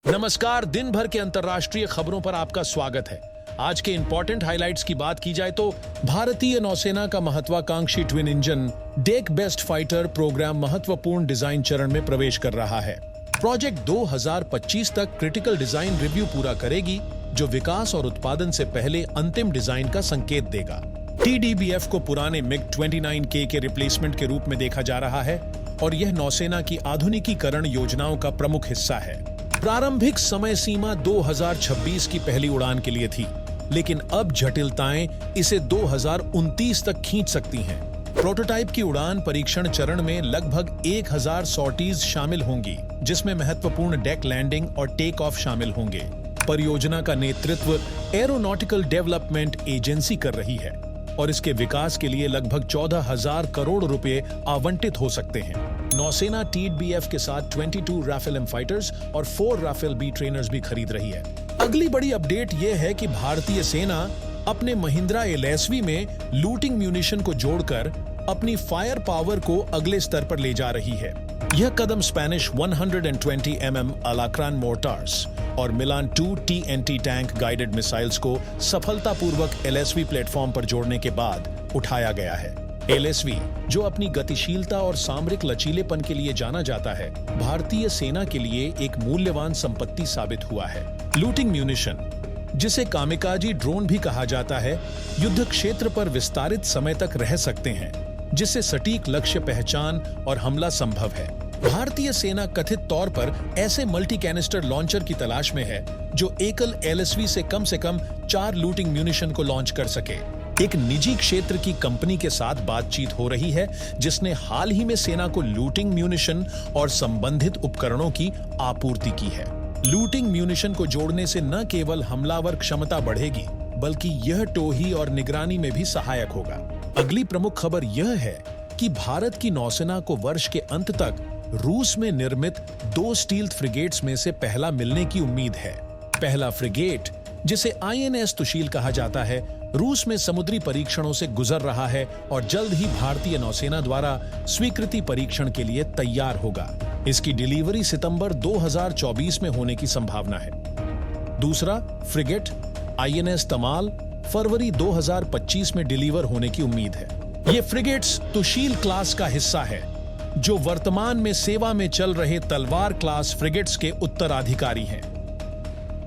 नमस्कार, दिन भर के अंतर्राष्ट्रीय खबरों पर आपका स्वागत है। आज के इंपॉर्टेंट हाइलाइट्स की बात की जाए तो भारतीय नौसेना का महत्वाकांक्षी twin engine deck based fighter programme महत्वपूर्ण डिजाइन चरण में प्रवेश कर रहा है। प्रोजेक्ट 2025 तक क्रिटिकल डिजाइन रिव्यू पूरा करेगी, जो विकास और उत्पादन से पहले अंतिम डिजाइन का संकेत देगा। TDBF को पुराने MiG-29K के रिप्लेसमेंट के रूप में देखा जा रहा है और यह नौसेना की आधुनिकीकरण योजनाओं का प्रमुख हिस्सा है। प्रारंभिक समय सीमा 2026 की पहली उड़ान के लिए थी, लेकिन अब जटिलताएं इसे 2029 तक खींच सकती हैं। प्रोटोटाइप की उड़ान परीक्षण चरण में लगभग 1000 सॉर्टीज शामिल होंगी, जिसमें महत्वपूर्ण डेक लैंडिंग और टेक ऑफ शामिल होंगे। परियोजना का नेतृत्व एरोनॉटिकल डेवलपमेंट एजेंसी कर रही है और इसके विकास के लिए लगभग 14,000 करोड़ रुपए आवंटित हो सकते हैं। नौसेना TDBF के साथ 22 राफेल एम फाइटर्स और 4 राफेल बी ट्रेनर्स भी खरीद रही है। अगली बड़ी अपडेट यह है कि भारतीय सेना अपने महिंद्रा LSV में लूटिंग म्यूनिशन को जोड़कर अपनी फायर पावर को अगले स्तर पर ले जा रही है। यह कदम स्पेनिश 120 mm अलाक्रान मोर्टार्स और मिलान 2 TNT टैंक गाइडेड मिसाइल्स को सफलतापूर्वक LSV प्लेटफॉर्म पर जोड़ने के बाद उठाया गया है। LSV, जो अपनी गतिशीलता और सामरिक लचीलेपन के लिए जाना जाता है, भारतीय सेना के लिए एक मूल्यवान संपत्ति साबित हुआ है। लूटिंग म्यूनिशन, जिसे कामिकाजी ड्रोन भी कहा जाता है, युद्ध क्षेत्र पर विस्तारित समय तक रह सकते हैं, जिससे सटीक लक्ष्य पहचान और हमला संभव है। भारतीय सेना कथित तौर पर ऐसे मल्टी कैनिस्टर लॉन्चर की तलाश में है जो एकल LSV से कम 4 लूटिंग म्यूनिशन को लॉन्च कर सके। एक निजी क्षेत्र की कंपनी के साथ बातचीत हो रही है, जिसने हाल ही में सेना को लूटिंग म्यूनिशन और संबंधित उपकरणों की आपूर्ति की है। लूटिंग म्यूनिशन को जोड़ने से न केवल हमलावर क्षमता बढ़ेगी, बल्कि यह टोही और निगरानी में भी सहायक होगा। अगली प्रमुख खबर यह है कि भारत की नौसेना को वर्ष के अंत तक रूस में निर्मित 2 स्टील्थ फ्रिगेट्स में से पहला मिलने की उम्मीद है। पहला फ्रिगेट, जिसे INS तुशील कहा जाता है, रूस में समुद्री परीक्षणों से गुजर रहा है और जल्द ही भारतीय नौसेना द्वारा स्वीकृति परीक्षण के लिए तैयार होगा। इसकी डिलीवरी सितंबर 2024 में होने की संभावना है। दूसरा फ्रिगेट INS तमाल फरवरी 2025 में डिलीवर होने की उम्मीद है। ये फ्रिगेट्स तुशील क्लास का हिस्सा है, जो वर्तमान में सेवा में चल रहे तलवार क्लास फ्रिगेट्स के उत्तराधिकारी हैं।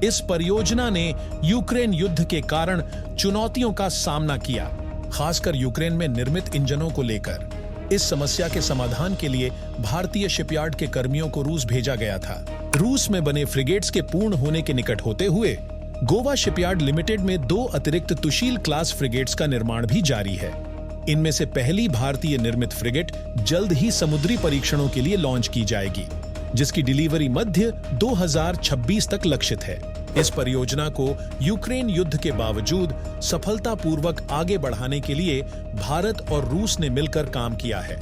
इस परियोजना ने यूक्रेन युद्ध के कारण चुनौतियों का सामना किया, खासकर यूक्रेन में निर्मित इंजनों को लेकर। इस समस्या के समाधान के लिए भारतीय शिपयार्ड के कर्मियों को रूस भेजा गया था। रूस में बने फ्रिगेट्स के पूर्ण होने के निकट होते हुए गोवा शिपयार्ड लिमिटेड में 2 अतिरिक्त तुशील क्लास फ्रिगेट्स का निर्माण भी जारी है। इनमें से पहली भारतीय निर्मित फ्रिगेट जल्द ही समुद्री परीक्षणों के लिए लॉन्च की जाएगी, जिसकी डिलीवरी मध्य 2026 तक लक्षित है। इस परियोजना को यूक्रेन युद्ध के बावजूद सफलतापूर्वक आगे बढ़ाने के लिए भारत और रूस ने मिलकर काम किया है।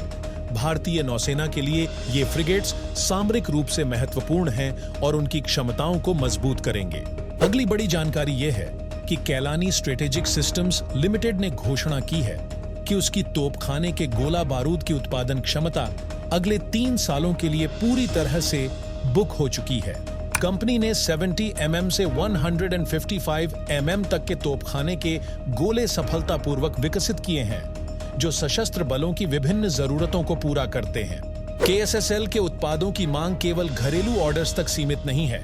भारतीय नौसेना के लिए ये फ्रिगेट्स सामरिक रूप से महत्वपूर्ण हैं और उनकी क्षमताओं को मजबूत करेंगे। अगली बड़ी जानकारी यह है कि कैलानी स्ट्रेटेजिक सिस्टम्स लिमिटेड ने घोषणा की है कि उसकी तोपखाने के गोला बारूद की उत्पादन क्षमता अगले 3 सालों के लिए पूरी तरह से बुक हो चुकी है। कंपनी ने 70 mm से 155 mm तक के तोपखाने के गोले सफलतापूर्वक विकसित किए हैं, जो सशस्त्र बलों की विभिन्न जरूरतों को पूरा करते हैं। KSSL के उत्पादों की मांग केवल घरेलू ऑर्डर्स तक सीमित नहीं है।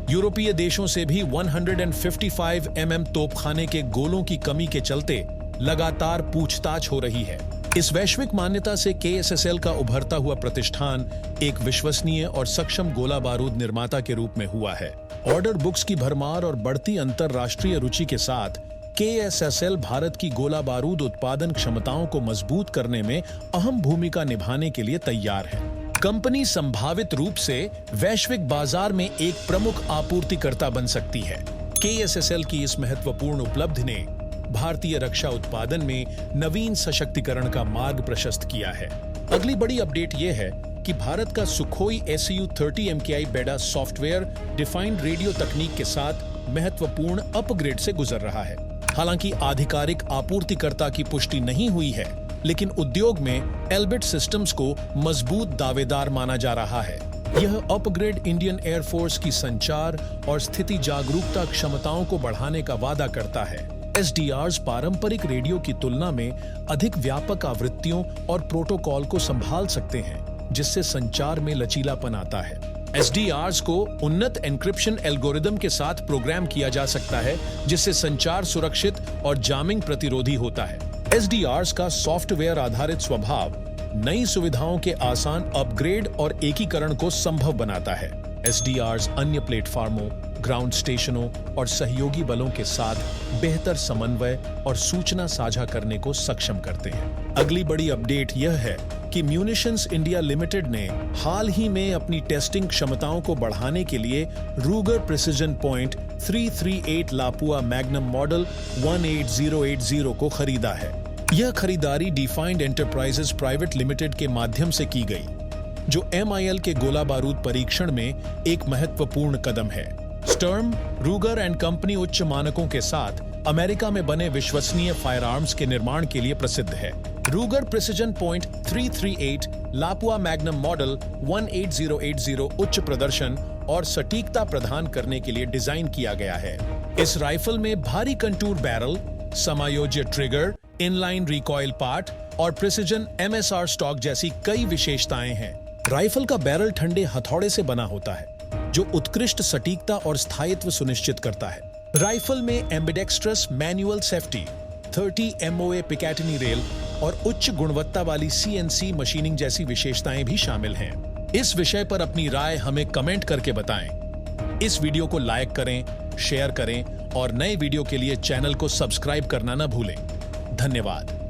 यूरोपीय देशों से भी 155 mm तोपखाने के गोलों की कमी के चलते लगातार पूछताछ हो रही है। इस वैश्विक मान्यता से KSSL का उभरता हुआ प्रतिष्ठान एक विश्वसनीय और सक्षम गोला बारूद निर्माता के रूप में हुआ है। ऑर्डर बुक्स की भरमार और बढ़ती अंतरराष्ट्रीय रुचि के साथ KSSL भारत की गोला बारूद उत्पादन क्षमताओं को मजबूत करने में अहम भूमिका निभाने के लिए तैयार है। कंपनी संभावित रूप से वैश्विक बाजार में एक प्रमुख आपूर्तिकर्ता बन सकती है। KSSL की इस महत्वपूर्ण उपलब्धि ने भारतीय रक्षा उत्पादन में नवीन सशक्तिकरण का मार्ग प्रशस्त किया है। अगली बड़ी अपडेट यह है कि भारत का सुखोई Su-30 MKI बेड़ा सॉफ्टवेयर डिफाइंड रेडियो तकनीक के साथ महत्वपूर्ण अपग्रेड से गुजर रहा है। हालांकि आधिकारिक आपूर्तिकर्ता की पुष्टि नहीं हुई है, लेकिन उद्योग में एल्बिट सिस्टम्स को मजबूत दावेदार माना जा रहा है। यह अपग्रेड इंडियन एयरफोर्स की संचार और स्थिति जागरूकता क्षमताओं को बढ़ाने का वादा करता है। SDRs पारंपरिक रेडियो की तुलना में अधिक व्यापक आवृत्तियों और प्रोटोकॉल को संभाल सकते हैं, जिससे संचार में लचीलापन आता है। SDRs को उन्नत एन्क्रिप्शन एल्गोरिदम के साथ प्रोग्राम किया जा सकता है, जिससे संचार सुरक्षित और जामिंग प्रतिरोधी होता है। SDRs का सॉफ्टवेयर आधारित स्वभाव नई सुविधाओं के आसान अपग्रेड और एकीकरण को संभव बनाता है। SDRs अन्य प्लेटफॉर्मों, ग्राउंड स्टेशनों और सहयोगी बलों के साथ बेहतर समन्वय और सूचना साझा करने को सक्षम करते हैं। अगली बड़ी अपडेट यह है कि म्यूनिशंस इंडिया लिमिटेड ने हाल ही में अपनी टेस्टिंग क्षमताओं को बढ़ाने के लिए Ruger precision point 338 Lapua Magnum model 18080 को खरीदा है। यह खरीदारी डिफाइंड एंटरप्राइजेस प्राइवेट लिमिटेड के माध्यम से की गई, जो MIL के गोला बारूद परीक्षण में एक महत्वपूर्ण कदम है। स्टर्म, रूगर एंड कंपनी उच्च मानकों के साथ अमेरिका में बने विश्वसनीय फायरआर्म्स के निर्माण के लिए प्रसिद्ध है। Ruger precision point 338 Lapua Magnum model 18080 उच्च प्रदर्शन और सटीकता प्रदान करने के लिए डिजाइन किया गया है। इस राइफल में भारी कंटूर बैरल, समायोज्य ट्रिगर, इनलाइन रिकॉइल पार्ट और प्रिसिजन MSR स्टॉक जैसी कई विशेषताएं हैं। राइफल का बैरल ठंडे हथौड़े से बना होता है, जो उत्कृष्ट सटीकता और स्थायित्व सुनिश्चित करता है। राइफल में एम्बिडेक्स्ट्रस मैनुअल सेफ्टी, 30 MOA पिकैटनी रेल और उच्च गुणवत्ता वाली CNC मशीनिंग जैसी विशेषताएं भी शामिल हैं। इस विषय पर अपनी राय हमें कमेंट करके बताएं। इस वीडियो को लाइक करें, शेयर करें और नए वीडियो के लिए चैनल को सब्सक्राइब करना न भूलें। धन्यवाद।